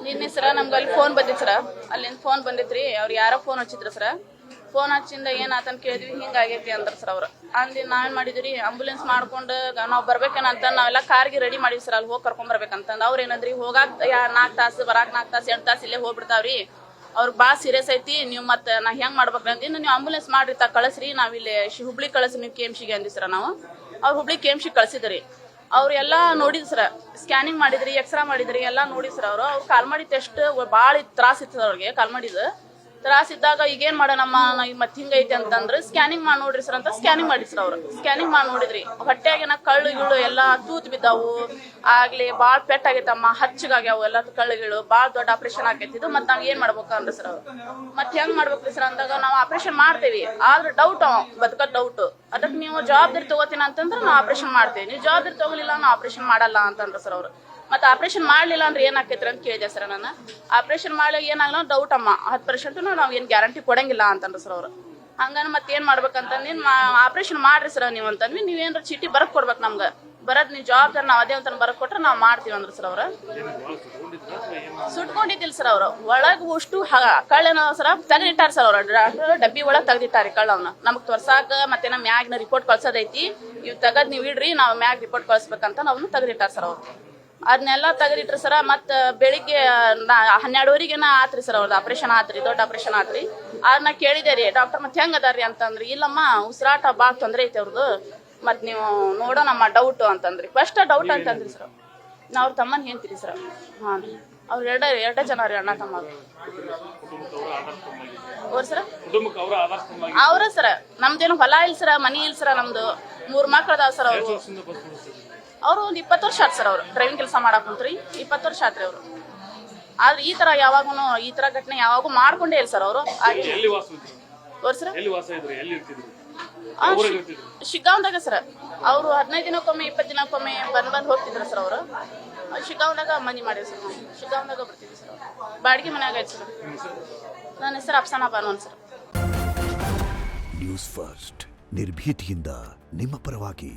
ನಿನ್ನೆ ಸರ ನಮ್ಗೆ ಅಲ್ಲಿ ಫೋನ್ ಬಂದಿತ್ತು ಸರ, ಅಲ್ಲಿಂದ ಫೋನ್ ಬಂದಿತ್ರಿ. ಅವ್ರು ಯಾರೋ ಫೋನ್ ಹಚ್ಚಿದ್ರು ಸರ. ಫೋನ್ ಹಚ್ಚಿಂದ ಏನಾತಂತ ಕೇಳಿದ್ವಿ, ಹಿಂಗಾಗೈತಿ ಅಂದ್ರ ಸರ್ ಅವ್ರು. ಅಂದಿ ನಾವೇನು ಮಾಡಿದ್ರಿ, ಆಂಬುಲೆನ್ಸ್ ಮಾಡ್ಕೊಂಡು ನಾವು ಬರ್ಬೇಕೇನಂತ ನಾವೆಲ್ಲ ಕಾರ್ಗೆ ರೆಡಿ ಮಾಡಿವಿ ಸರ್, ಅಲ್ಲಿ ಹೋಗಿ ಕರ್ಕೊಂಬರ್ಬೇಕಂತಂದು. ಅವ್ರು ಏನಂದ್ರಿ, ಹೋಗಾಕ 4 ತಾಸು, ಬರಾಕ 4 ತಾಸು 8 ತಾಸು ಇಲ್ಲೇ ಹೋಗ್ಬಿಡ್ತಾವ್ರಿ, ಅವ್ರಿಗೆ ಭಾಳ ಸೀರಿಯಸ್ ಐತಿ, ನೀವು ಮತ್ತೆ ನಾ ಹೆಂಗೆ ಮಾಡ್ಬೇಕು ಅಂದಿದ್ದು, ನೀವು ಆಂಬುಲೆನ್ಸ್ ಮಾಡ್ರಿ ಕಳಿಸ್ರಿ, ನಾವು ಇಲ್ಲಿ ಹುಬ್ಳಿ ಕಳಿಸಿ ನೀವು KMC ಗೆ ಅಂದಿ ಸರ. ನಾವು ಅವ್ರು ಹುಬ್ಳಿ KMC ಕಳಿಸಿದ್ರಿ. ಅವ್ರು ಎಲ್ಲ ನೋಡಿದ್ರು ಸರ, ಸ್ಕ್ಯಾನಿಂಗ್ ಮಾಡಿದ್ರಿ, ಎಕ್ಸ್ರಾ ಮಾಡಿದ್ರಿ, ಎಲ್ಲ ನೋಡಿದ್ರು ಸರ್. ಅವ್ರು ಕಾಲ್ ಮಾಡಿ ಟೆಸ್ಟ್ ಭಾಳ ತ್ರಾಸ ಇತ್ತು ಅವ್ರಿಗೆ. ಕಾಲ್ ಮಾಡಿದ್ದು ತ್ರಾಸ ಇದ್ದಾಗ ಈಗೇನು ಮಾಡೋಣಮ್ಮ, ಮತ್ತೆ ಹಿಂಗೈತಿ ಅಂತಂದ್ರೆ ಸ್ಕ್ಯಾನಿಂಗ್ ಮಾಡಿ ನೋಡ್ರಿ ಸರ್ ಅಂತ ಸ್ಕ್ಯಾನಿಂಗ್ ಮಾಡಿ ಸರ್. ಅವ್ರು ಸ್ಕ್ಯಾನಿಂಗ್ ಮಾಡಿ ನೋಡಿದ್ರಿ, ಹೊಟ್ಟೆಗಿನ ಕಳ್ಳು ಗಿಳು ಎಲ್ಲ ತೂತ್ ಬಿದ್ದಾವು, ಆಗ್ಲಿ ಭಾಳ ಪೆಟ್ಟಾಗೈತಮ್ಮ, ಹಚ್ಚಗಾಗ್ಯಾವು ಎಲ್ಲ ಕಳ್ಳುಗಳು, ಭಾಳ ದೊಡ್ಡ ಆಪರೇಷನ್ ಆಕೈತಿದ್ದು. ಮತ್ತೆ ನಾವು ಏನು ಮಾಡ್ಬೇಕು ಅಂದ್ರೆ ಸರ್ ಅವ್ರು, ಮತ್ತೆ ಹೆಂಗೆ ಮಾಡ್ಬೇಕ್ರಿ ಸರ್ ಅಂದಾಗ, ನಾವು ಆಪರೇಷನ್ ಮಾಡ್ತೇವಿ, ಆದ್ರೆ ಡೌಟ್ ಬದುಕೋದು ಡೌಟ್, ಅದಕ್ಕೆ ನೀವು ಜವಾಬ್ದಾರಿ ತಗೋತೀನಿ ಅಂತಂದ್ರೆ ನಾವು ಆಪರೇಷನ್ ಮಾಡ್ತೇವೆ, ನೀವು ಜವಾಬ್ದಾರಿ ತಗೋಲಿಲ್ಲ ನಾವು ಆಪರೇಷನ್ ಮಾಡಲ್ಲ ಅಂತಂದ್ರೆ ಸರ್ ಅವ್ರು. ಮತ್ತೆ ಆಪರೇಷನ್ ಮಾಡಲಿಲ್ಲ ಅಂದ್ರೆ ಏನಾಕೈತ್ರಿ ಅಂತ ಕೇಳಿದೆ ಸರ್ ನಾನು. ಆಪರೇಷನ್ ಮಾಡಿ ಏನಾಗಲ್ಲ ಡೌಟ್ ಅಮ್ಮ, 10% ನಾವು ಏನು ಗ್ಯಾರಂಟಿ ಕೊಡಂಗಿಲ್ಲ ಅಂತಂದ್ರೆ ಸರ್ ಅವರು. ಹಂಗನ ಮತ್ತೆ ಏನು ಮಾಡ್ಬೇಕಂತಂದು, ಆಪರೇಷನ್ ಮಾಡ್ರಿ ಸರ್ ನೀವು ಅಂತಂದ್ವಿ. ನೀವೇನಾರ ಚೀಟಿ ಬರಕ್ ಕೊಡ್ಬೇಕು ನಮ್ಗೆ, ಬರೋದು ನೀವು ಜವಾಬ್ದಾರಿ ನಾವು ಅದೇ ಅಂತ ಬರಕ್ ಕೊಟ್ರೆ ನಾವು ಮಾಡ್ತೀವಿ ಅಂದ್ರೆ ಸರ್ ಅವ್ರು. ಸುಟ್ಕೊಂಡಿದ್ದಿಲ್ಲ ಸರ್ ಅವರು, ಒಳಗೆ ಅಷ್ಟು ಕಳ್ಳನ ಸರ ತೆಗೆದಿಟ್ಟಾರ ಸರ್ ಅವ್ರು. ಡಾಕ್ಟರ್ ಡಬ್ಬಿ ಒಳಗೆ ತೆಗೆದಿಟ್ಟಾರೆ ಕಳ್ಳವನ್ನ, ನಮಗೆ ತೋರ್ಸಾಕ ಮತ್ತೆ ನಮ್ಮ ಮ್ಯಾಗ್ನ ರಿಪೋರ್ಟ್ ಕಳ್ಸೋದೈತಿ, ಇವ್ ತೆಗದ್ ನೀವು ಇಡ್ರಿ, ನಾವು ಮ್ಯಾಗ್ ರಿಪೋರ್ಟ್ ಕಳ್ಸ್ಬೇಕಂತ ನಾವು ತೆಗೆದಿಟ್ಟಾರ ಸರ್ ಅವ್ರು. ಅದನ್ನೆಲ್ಲ ತೆಗೆದಿಟ್ರಿ ಸರ. ಮತ್ತು ಬೆಳಿಗ್ಗೆ 12ವರೆಗೇನ ಆತ್ರಿ ಸರ್ ಅವ್ರದ್ದು ಆಪ್ರೇಷನ್ ಆತ್ರಿ, ದೊಡ್ಡ ಆಪ್ರೇಷನ್ ಆತ್ರಿ. ಅದನ್ನ ಕೇಳಿದೆ ರೀ ಡಾಕ್ಟರ್, ಮತ್ತೆ ಹೆಂಗೆ ಅದಾರ್ರಿ ಅಂತಂದ್ರಿ. ಇಲ್ಲಮ್ಮ ಉಸಿರಾಟ ಭಾಳ ತೊಂದರೆ ಐತೆ ಅವ್ರದ್ದು, ಮತ್ತು ನೀವು ನೋಡೋಣಮ್ಮ ಡೌಟು ಅಂತಂದ್ರಿ. ಫಸ್ಟ್ ಡೌಟ್ ಅಂತಂದ್ರಿ ಸರ್. ನಾವು ಅವ್ರ ತಮ್ಮನ ಹೇಳ್ತೀರಿ ಸರ್. ಹಾಂ ರೀ, ಅವ್ರು ಎರಡೇ ಜನ ರೀ, ಅಣ್ಣ ತಮ್ಮ ಅವ್ರು ಸರ. ಅವ್ರ ಸರ, ನಮ್ದೇನು ಹೊಲ ಇಲ್ಲ ಸರ, ಮನಿ ಇಲ್ಲ ಸರ, ನಮ್ದು 3 ಮಕ್ಳು ಅದಾವ ಸರ್. ಅವರು ಒಂದು 20 ವರ್ಷ ಆಯ್ತು ಸರ್. ಅವರು ಡ್ರೈವಿಂಗ್ ಕೆಲಸ ಮಾಡಕ್ ಕುಂತ್ರಿ 20 ವರ್ಷ ಆತ್ರಿ ಅವರು. ಆದ್ರೆ ಈ ತರ ಯಾವಾಗೂ ಈ ತರ ಘಟನೆ ಯಾವಾಗೂ ಮಾಡ್ಕೊಂಡೇ ಇಲ್ಲ ಸರ್ ಅವರು. ಶಿಗ್ಗಾಂವ್ದಾಗ ಸರ್. ಅವರು 15 ದಿನಕ್ಕೊಮ್ಮೆ 20 ದಿನಕ್ಕೊಮ್ಮೆ ಬಂದ್ ಹೋಗ್ತಿದ್ರು ಸರ್. ಅವರು ಶಿಗ್ಗಾಂವ್ದಾಗ ಮನಿ ಮಾಡಿದ್ರು ಸರ್. ನಾವು ಶಿಗ್ಗಾಂವ್ದಾಗ ಬರ್ತಿದ್ವಿ ಸರ್. ಬಾಡಿಗೆ ಮನ್ಯಾಗ ಆಯ್ತು ಸರ್. ನನ್ನ ಹೆಸರು ಅಫ್ಸಾನಾ ಬಾನು ಸರ್. ನ್ಯೂಸ್ ಫಸ್ಟ್, ನಿರ್ಭೀತಿಯಿಂದ ನಿಮ್ಮ ಪರವಾಗಿ.